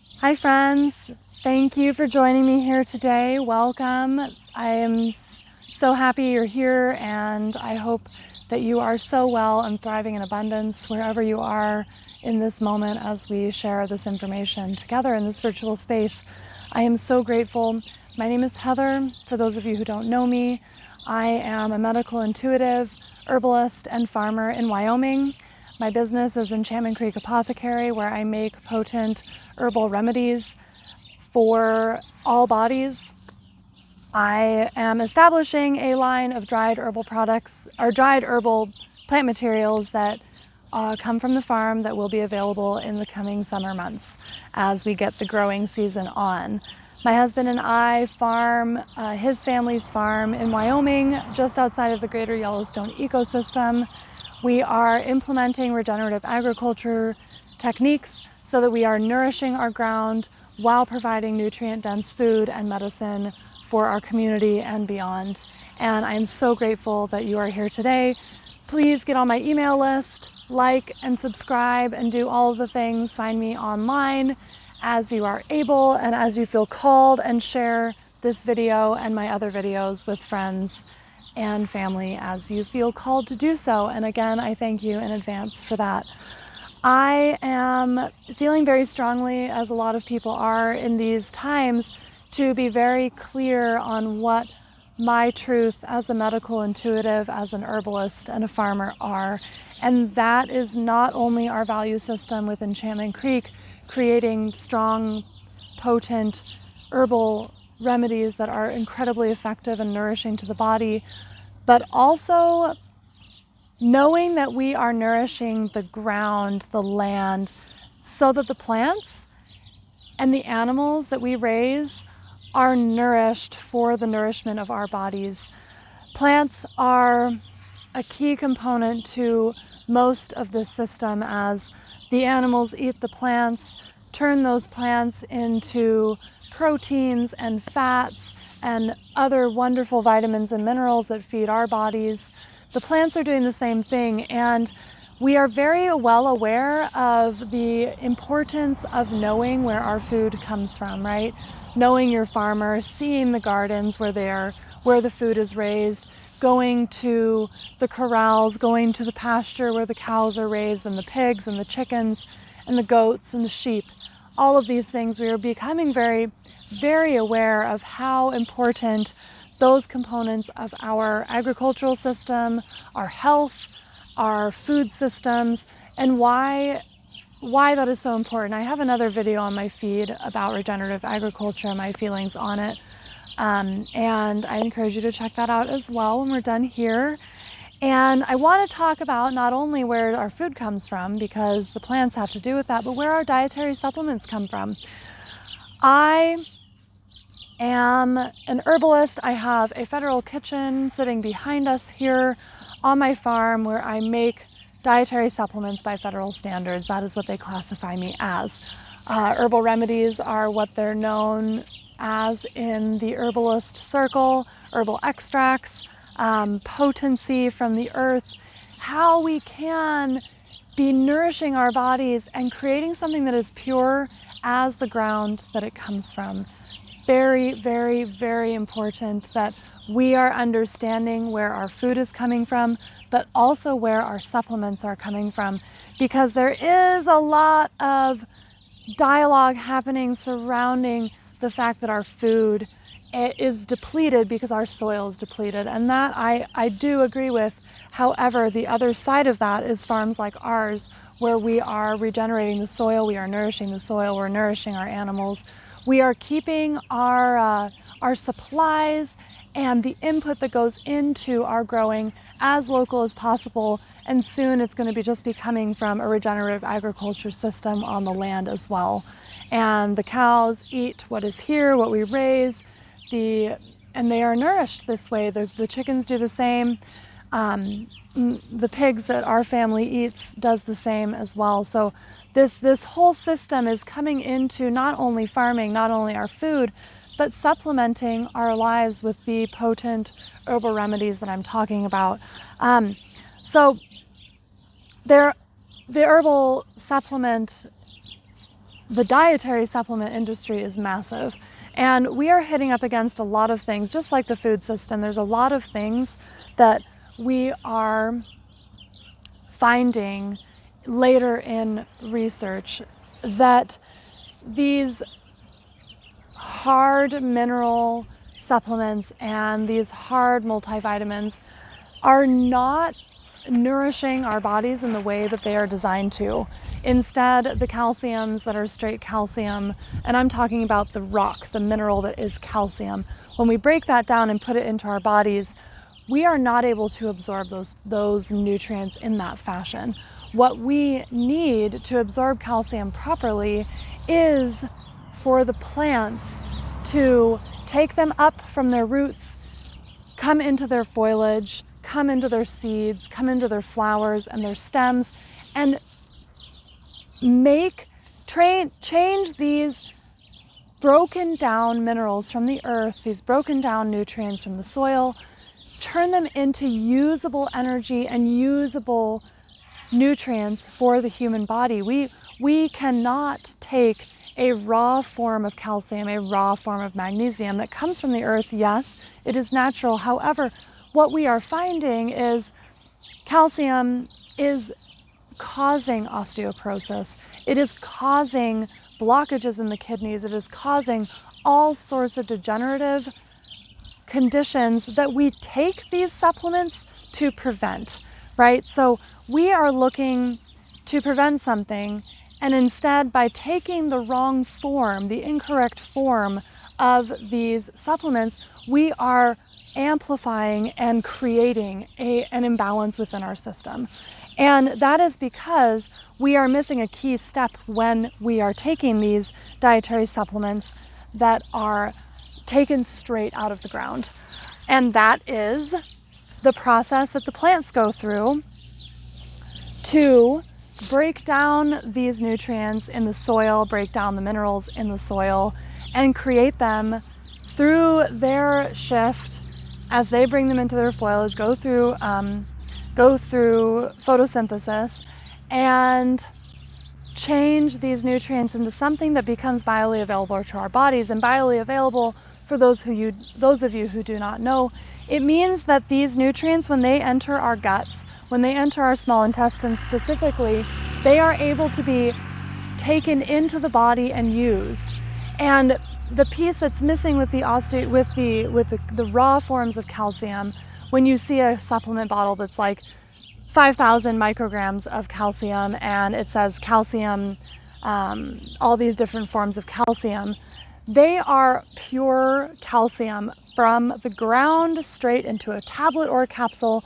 Hi friends, thank you for joining me here today. Welcome. I am so happy you're here, and I hope that you are so well and thriving in abundance wherever you are in this moment as we share this information together in this virtual space. I am so grateful. My name is Heather. For those of you who don't know me, I am a medical intuitive, herbalist, and farmer in Wyoming. My business is Enchantment Creek Apothecary, where I make potent herbal remedies for all bodies. I am establishing a line of dried herbal products, or dried herbal plant materials that come from the farm that will be available in the coming summer months as we get the growing season on. My husband and I farm his family's farm in Wyoming, just outside of the greater Yellowstone ecosystem. We are implementing regenerative agriculture techniques so that we are nourishing our ground while providing nutrient-dense food and medicine for our community and beyond. And I'm so grateful that you are here today. Please get on my email list, like and subscribe, and do all of the things. Find me online as you are able and as you feel called, and share this video and my other videos with friends and family as you feel called to do so. And again, I thank you in advance for that. I am feeling very strongly, as a lot of people are in these times, to be very clear on what my truth as a medical intuitive, as an herbalist, and a farmer are. And that is not only our value system with Enchantment Creek, creating strong, potent herbal remedies that are incredibly effective and nourishing to the body, but also knowing that we are nourishing the ground, the land, so that the plants and the animals that we raise are nourished for the nourishment of our bodies. Plants are a key component to most of this system, as the animals eat the plants, turn those plants into proteins and fats and other wonderful vitamins and minerals that feed our bodies. The plants are doing the same thing, and we are very well aware of the importance of knowing where our food comes from, right? Knowing your farmer, seeing the gardens where the food is raised, going to the corrals, going to the pasture where the cows are raised, and the pigs and the chickens and the goats and the sheep. All of these things, we are becoming very, very aware of how important those components of our agricultural system, our health, our food systems, and why that is so important. I have another video on my feed about regenerative agriculture and my feelings on it. And I encourage you to check that out as well when we're done here. And I want to talk about not only where our food comes from, because the plants have to do with that, but where our dietary supplements come from. I am an herbalist. I have a federal kitchen sitting behind us here on my farm where I make dietary supplements by federal standards. That is what they classify me as. Herbal remedies are what they're known as in the herbalist circle, herbal extracts, potency from the earth, how we can be nourishing our bodies and creating something that is pure as the ground that it comes from. Very, very, very important that we are understanding where our food is coming from, but also where our supplements are coming from, because there is a lot of dialogue happening surrounding the fact that our food is depleted because our soil is depleted, and that I do agree with. However, the other side of that is farms like ours, where we are regenerating the soil, we are nourishing the soil, we're nourishing our animals, we are keeping our supplies and the input that goes into our growing as local as possible, and soon it's going to just be coming from a regenerative agriculture system on the land as well. And the cows eat what is here, what we raise, and they are nourished this way. The chickens do the same. The pigs that our family eats does the same as well. So this whole system is coming into not only farming, not only our food, but supplementing our lives with the potent herbal remedies that I'm talking about. So the herbal supplement the dietary supplement industry is massive. And we are hitting up against a lot of things, just like the food system. There's a lot of things that we are finding later in research that these hard mineral supplements and these hard multivitamins are not nourishing our bodies in the way that they are designed to. Instead, the calciums that are straight calcium, and I'm talking about the rock, the mineral that is calcium, when we break that down and put it into our bodies, we are not able to absorb those nutrients in that fashion. What we need to absorb calcium properly is for the plants to take them up from their roots, come into their foliage, come into their seeds, come into their flowers and their stems, and change these broken down minerals from the earth, these broken down nutrients from the soil, turn them into usable energy and usable nutrients for the human body. We cannot take a raw form of calcium, a raw form of magnesium that comes from the earth. Yes, it is natural. However, what we are finding is calcium is causing osteoporosis. It is causing blockages in the kidneys. It is causing all sorts of degenerative conditions that we take these supplements to prevent, right? So we are looking to prevent something, and instead, by taking the wrong form, the incorrect form of these supplements, we are amplifying and creating an imbalance within our system. And that is because we are missing a key step when we are taking these dietary supplements that are taken straight out of the ground. And that is the process that the plants go through to break down these nutrients in the soil, break down the minerals in the soil, and create them through their shift as they bring them into their foliage, go through photosynthesis, and change these nutrients into something that becomes bioavailable to our bodies. And bioavailable, for those of you who do not know, it means that these nutrients, when they enter our guts, when they enter our small intestines specifically, they are able to be taken into the body and used. And the piece that's missing with the raw forms of calcium, when you see a supplement bottle that's like 5,000 micrograms of calcium and it says calcium, all these different forms of calcium, they are pure calcium from the ground straight into a tablet or a capsule,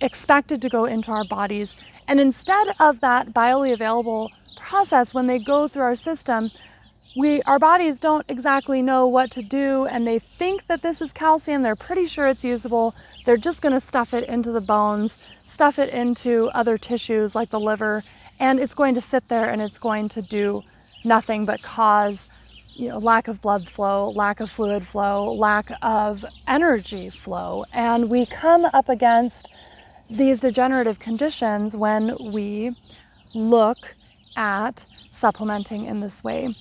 expected to go into our bodies. And instead of that bioavailable process, when they go through our system, our bodies don't exactly know what to do, and they think that this is calcium. They're pretty sure it's usable. They're just going to stuff it into the bones, stuff it into other tissues like the liver, and it's going to sit there and it's going to do nothing but cause lack of blood flow, lack of fluid flow, lack of energy flow. And we come up against these degenerative conditions when we look at supplementing in this way.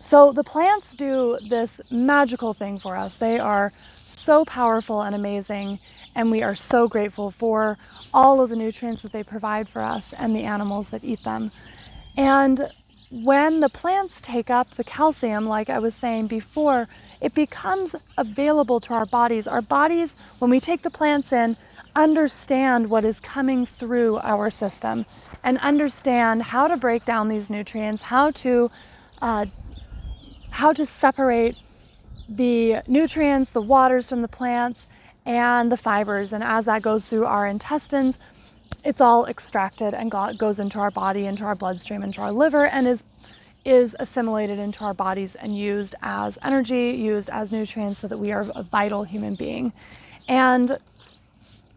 So the plants do this magical thing for us. They are so powerful and amazing, and we are so grateful for all of the nutrients that they provide for us and the animals that eat them. And when the plants take up the calcium, like I was saying before, it becomes available to our bodies. Our bodies, when we take the plants in, understand what is coming through our system and understand how to break down these nutrients, how to separate the nutrients, the waters from the plants, and the fibers. And as that goes through our intestines, it's all extracted and goes into our body, into our bloodstream, into our liver, and is assimilated into our bodies and used as energy, used as nutrients, so that we are a vital human being. And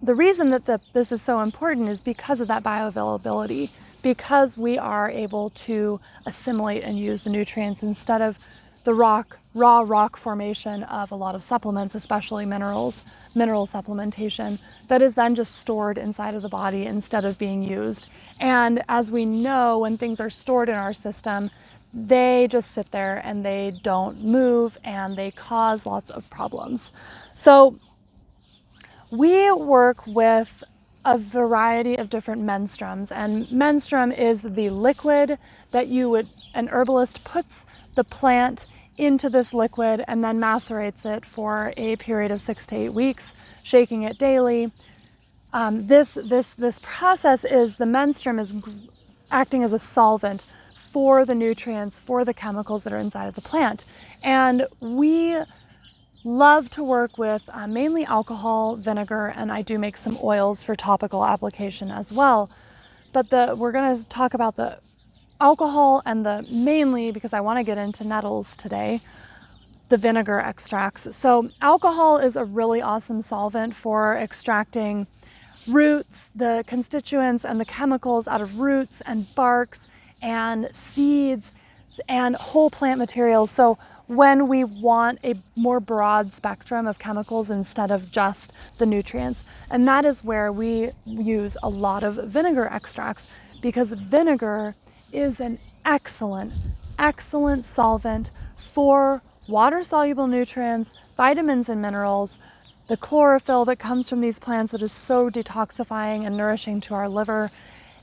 the reason that this is so important is because of that bioavailability, because we are able to assimilate and use the nutrients instead of the raw rock formation of a lot of supplements, especially mineral supplementation, that is then just stored inside of the body instead of being used. And as we know, when things are stored in our system, they just sit there and they don't move and they cause lots of problems. So we work with a variety of different menstruums, and menstruum is the liquid that an herbalist puts the plant into this liquid and then macerates it for a period of 6 to 8 weeks, shaking it daily. This process is, the menstruum is acting as a solvent for the nutrients, for the chemicals that are inside of the plant. And we love to work with mainly alcohol, vinegar, and I do make some oils for topical application as well. But we're going to talk about the alcohol and mainly because I want to get into nettles today, the vinegar extracts. So alcohol is a really awesome solvent for extracting roots, the constituents and the chemicals out of roots and barks and seeds and whole plant materials. So when we want a more broad spectrum of chemicals instead of just the nutrients, and that is where we use a lot of vinegar extracts, because vinegar is an excellent solvent for water-soluble nutrients, vitamins and minerals, the chlorophyll that comes from these plants that is so detoxifying and nourishing to our liver,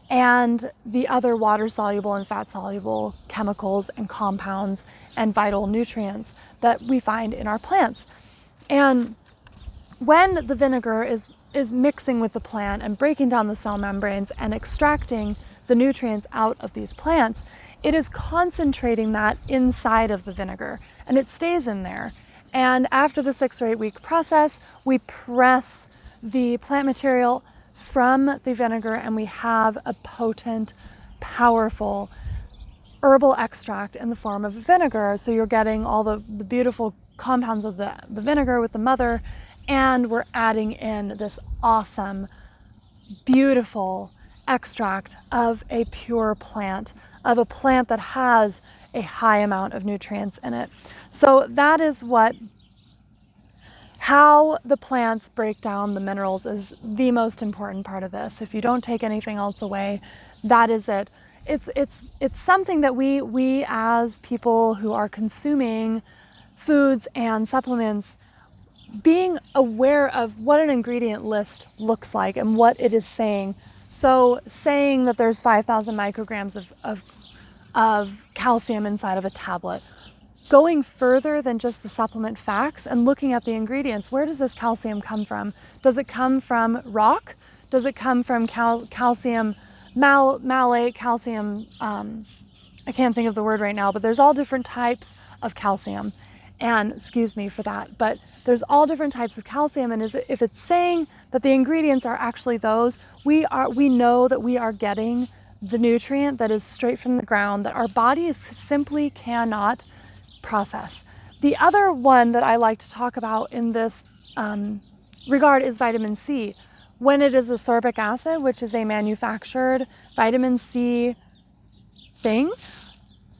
and the other water-soluble and fat-soluble chemicals and compounds and vital nutrients that we find in our plants. And when the vinegar is mixing with the plant and breaking down the cell membranes and extracting the nutrients out of these plants, it is concentrating that inside of the vinegar, and it stays in there. And after the 6 or 8 week process, we press the plant material from the vinegar and we have a potent, powerful herbal extract in the form of vinegar. So you're getting all the beautiful compounds of the vinegar with the mother, and we're adding in this awesome, beautiful extract of a pure plant, of a plant that has a high amount of nutrients in it. So that is how the plants break down the minerals is the most important part of this. If you don't take anything else away, that is it. It's something that we as people who are consuming foods and supplements, being aware of what an ingredient list looks like and what it is saying. So saying that there's 5,000 micrograms of calcium inside of a tablet, going further than just the supplement facts and looking at the ingredients. Where does this calcium come from? Does it come from rock? Does it come from calcium malate, calcium, I can't think of the word right now, but there's all different types of calcium. And excuse me for that, but there's all different types of calcium, and if it's saying that the ingredients are actually those, we know that we are getting the nutrient that is straight from the ground that our bodies simply cannot process. The other one that I like to talk about in this regard is vitamin C. When it is ascorbic acid, which is a manufactured vitamin C thing,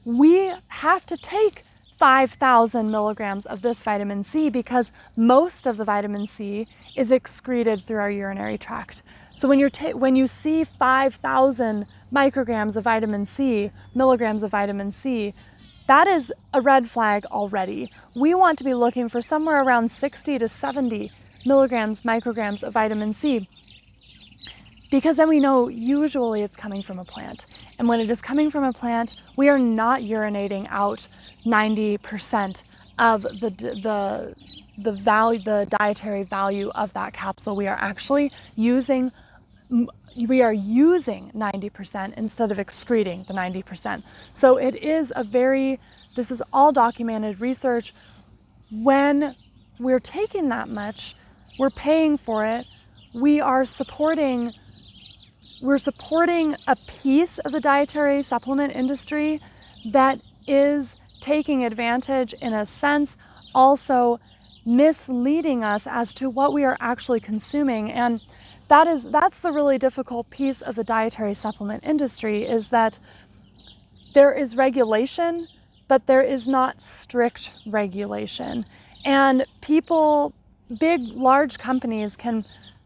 we have to take 5,000 milligrams of this vitamin C because most of the vitamin C is excreted through our urinary tract. So when you see 5,000 micrograms of vitamin C, milligrams of vitamin C, that is a red flag already. We want to be looking for somewhere around 60 to 70 micrograms of vitamin C, because then we know usually it's coming from a plant. And when it is coming from a plant, we are not urinating out 90% of the dietary value of that capsule. We are actually using 90% instead of excreting the 90%. So it is this is all documented research. When we're taking that much, we're paying for it. We're supporting a piece of the dietary supplement industry that is taking advantage, in a sense, also misleading us as to what we are actually consuming. And that's the really difficult piece of the dietary supplement industry, is that there is regulation, but there is not strict regulation. And people, big, large companies can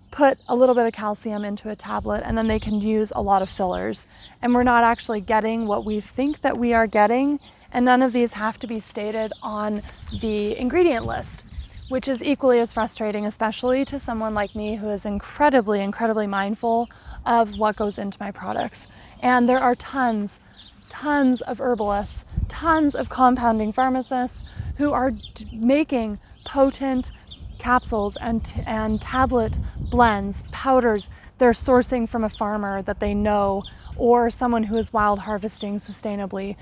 put a little bit of calcium into a tablet and then they can use a lot of fillers. And we're not actually getting what we think that we are getting. And none of these have to be stated on the ingredient list, which is equally as frustrating, especially to someone like me who is incredibly, incredibly mindful of what goes into my products. And there are tons of herbalists, tons of compounding pharmacists who are making potent capsules and tablet blends, powders. They're sourcing from a farmer that they know or someone who is wild harvesting sustainably.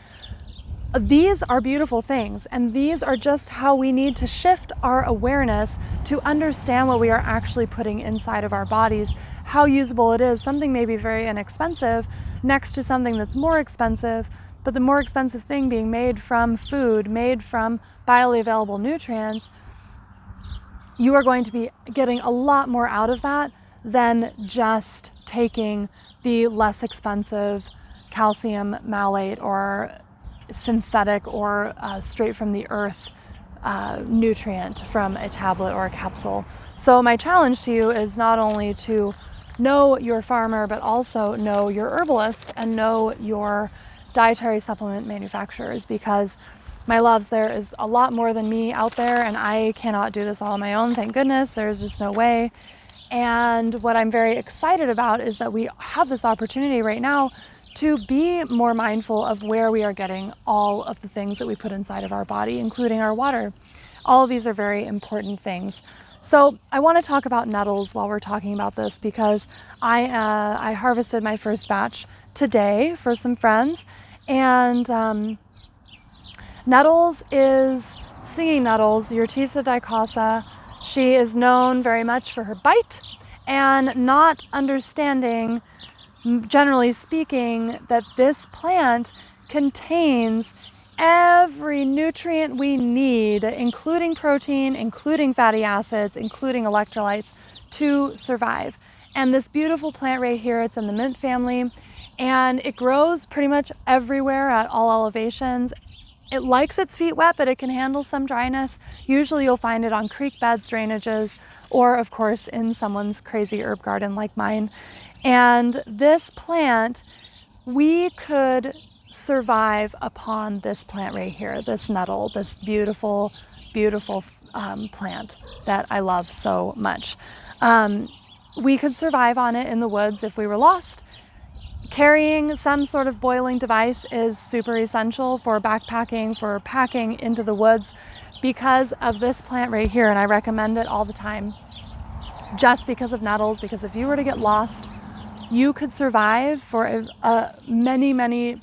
These are beautiful things, and these are just how we need to shift our awareness to understand what we are actually putting inside of our bodies, how usable it is. Something may be very inexpensive next to something that's more expensive, but the more expensive thing being made from food, made from biologically available nutrients, you are going to be getting a lot more out of that than just taking the less expensive calcium malate or synthetic or straight from the earth nutrient from a tablet or a capsule. So my challenge to you is not only to know your farmer, but also know your herbalist and know your dietary supplement manufacturers, because my loves, there is a lot more than me out there, and I cannot do this all on my own, thank goodness. There's just no way. And what I'm very excited about is that we have this opportunity right now to be more mindful of where we are getting all of the things that we put inside of our body, including our water. All of these are very important things. So I want to talk about nettles while we're talking about this, because I harvested my first batch today for some friends, and nettles is Stinging Nettles, Urtica dicosa. She is known very much for her bite and not understanding, generally speaking, that this plant contains every nutrient we need, including protein, including fatty acids, including electrolytes, to survive. And this beautiful plant right here, it's in the mint family, and it grows pretty much everywhere at all elevations. It likes its feet wet, but it can handle some dryness. Usually you'll find it on creek beds, drainages, or of course in someone's crazy herb garden like mine. And this plant, we could survive upon this plant right here, this nettle, this beautiful, beautiful plant that I love so much. We could survive on it in the woods if we were lost. Carrying some sort of boiling device is super essential for backpacking, for packing into the woods, because of this plant right here. And I recommend it all the time, just because of nettles, because if you were to get lost, you could survive for many, many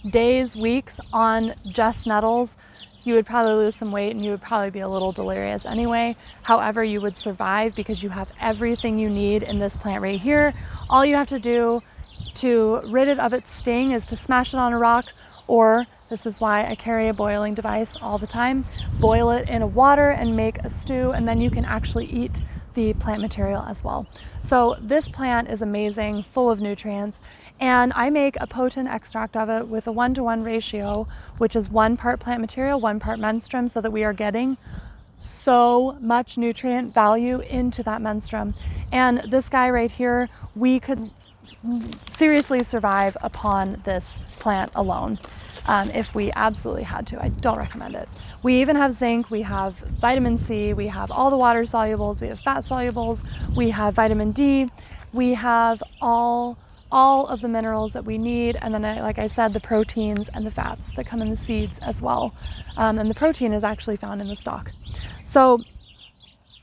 days, weeks on just nettles. You would probably lose some weight and you would probably be a little delirious anyway. However, you would survive because you have everything you need in this plant right here. All you have to do to rid it of its sting is to smash it on a rock, or this is why I carry a boiling device all the time, boil it in a water and make a stew, and then you can actually eat the plant material as well. So this plant is amazing, full of nutrients, and I make a potent extract of it with a 1-to-1 ratio, which is 1 part plant material, 1 part menstruum, so that we are getting so much nutrient value into that menstruum. And this guy right here, we could seriously survive upon this plant alone if we absolutely had to. I don't recommend it. We even have zinc, we have vitamin C, we have all the water solubles, we have fat solubles, we have vitamin D, we have all of the minerals that we need, and then like I said, the proteins and the fats that come in the seeds as well. And the protein is actually found in the stalk. So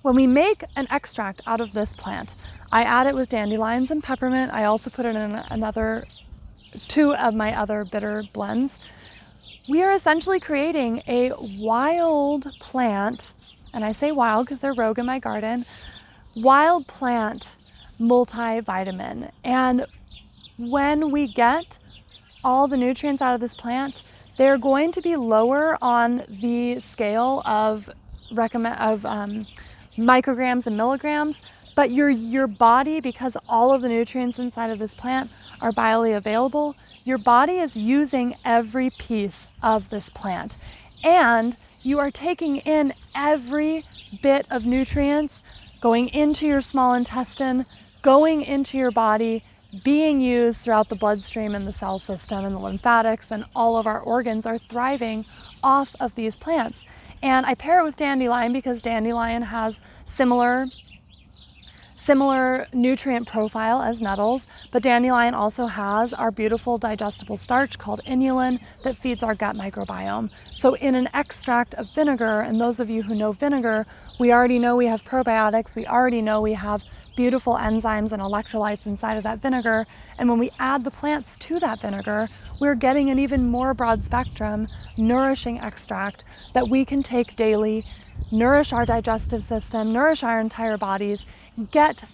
when we make an extract out of this plant, I add it with dandelions and peppermint. I also put it in 2 of my other bitter blends. We are essentially creating a wild plant, and I say wild because they're rogue in my garden, wild plant multivitamin. And when we get all the nutrients out of this plant, they're going to be lower on the scale of micrograms and milligrams, but your body, because all of the nutrients inside of this plant are biologically available, Your body is using every piece of this plant, and you are taking in every bit of nutrients going into your small intestine, going into your body, being used throughout the bloodstream and the cell system and the lymphatics, and all of our organs are thriving off of these plants. And I pair it with dandelion because dandelion has similar nutrient profile as nettles, but dandelion also has our beautiful digestible starch called inulin that feeds our gut microbiome. So in an extract of vinegar, and those of you who know vinegar, we already know we have probiotics, we already know we have beautiful enzymes and electrolytes inside of that vinegar, and when we add the plants to that vinegar, we're getting an even more broad spectrum, nourishing extract that we can take daily, nourish our digestive system, nourish our entire bodies, get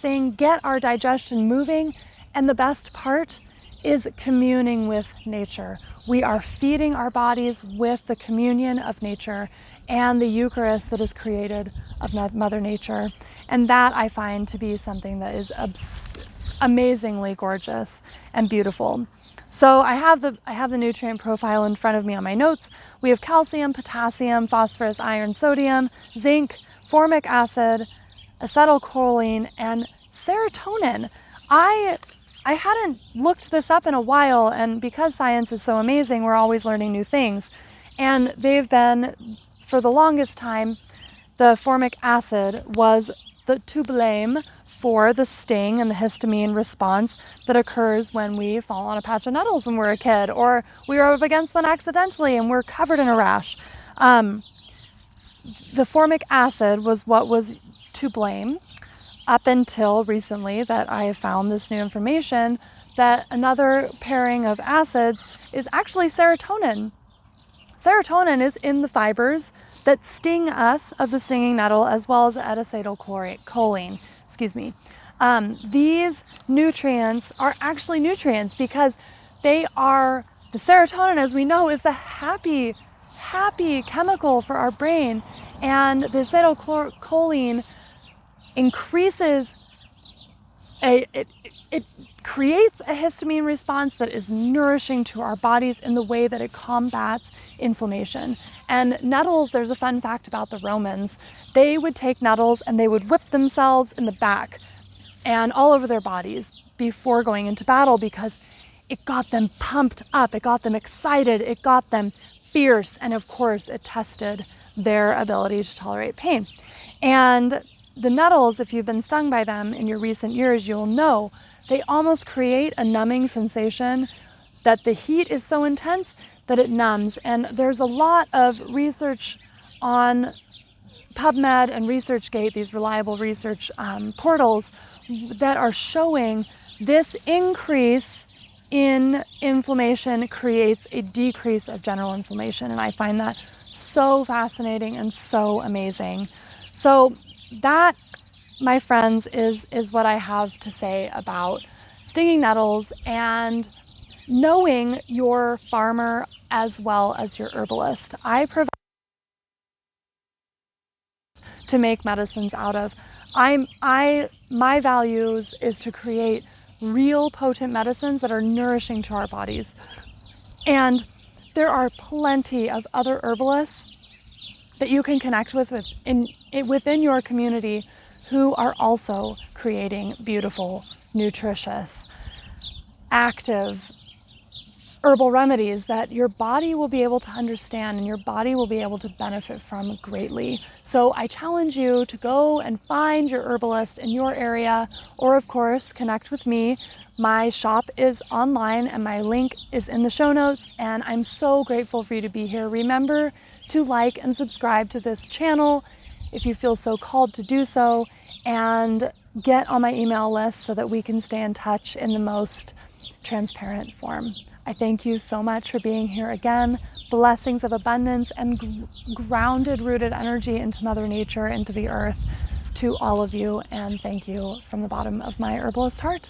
our digestion moving, and the best part is communing with nature. We are feeding our bodies with the communion of nature and the Eucharist that is created of Mother Nature. And that I find to be something that is amazingly gorgeous and beautiful. So I have the nutrient profile in front of me on my notes. We have calcium, potassium, phosphorus, iron, sodium, zinc, formic acid, acetylcholine, and serotonin. I hadn't looked this up in a while, and because science is so amazing, we're always learning new things. And they've been, for the longest time, the formic acid was to blame for the sting and the histamine response that occurs when we fall on a patch of nettles when we're a kid, or we are up against one accidentally and we're covered in a rash. The formic acid was what was to blame up until recently that I have found this new information that another pairing of acids is actually serotonin. Serotonin is in the fibers that sting us of the stinging nettle, as well as the acetylcholine. These nutrients are actually nutrients because the serotonin, as we know, is the happy chemical for our brain, and the acetylcholine increases it creates a histamine response that is nourishing to our bodies in the way that it combats inflammation. And nettles, there's a fun fact about the Romans. They would take nettles and they would whip themselves in the back and all over their bodies before going into battle because it got them pumped up, it got them excited, it got them fierce, and of course it tested their ability to tolerate pain. And the nettles, if you've been stung by them in your recent years, you'll know they almost create a numbing sensation, that the heat is so intense that it numbs. And there's a lot of research on PubMed and ResearchGate, these reliable research portals, that are showing this increase in inflammation creates a decrease of general inflammation. And I find that so fascinating and so amazing. So that, my friends, is what I have to say about stinging nettles and knowing your farmer as well as your herbalist. I provide to make medicines out of. My values is to create real potent medicines that are nourishing to our bodies. And there are plenty of other herbalists that you can connect with within your community who are also creating beautiful, nutritious, active herbal remedies that your body will be able to understand and your body will be able to benefit from greatly. So I challenge you to go and find your herbalist in your area, or of course, connect with me. My shop is online and my link is in the show notes, and I'm so grateful for you to be here. Remember to like and subscribe to this channel if you feel so called to do so, and get on my email list so that we can stay in touch in the most transparent form. I thank you so much for being here again. Blessings of abundance and grounded, rooted energy into Mother Nature, into the earth, to all of you, and thank you from the bottom of my herbalist heart.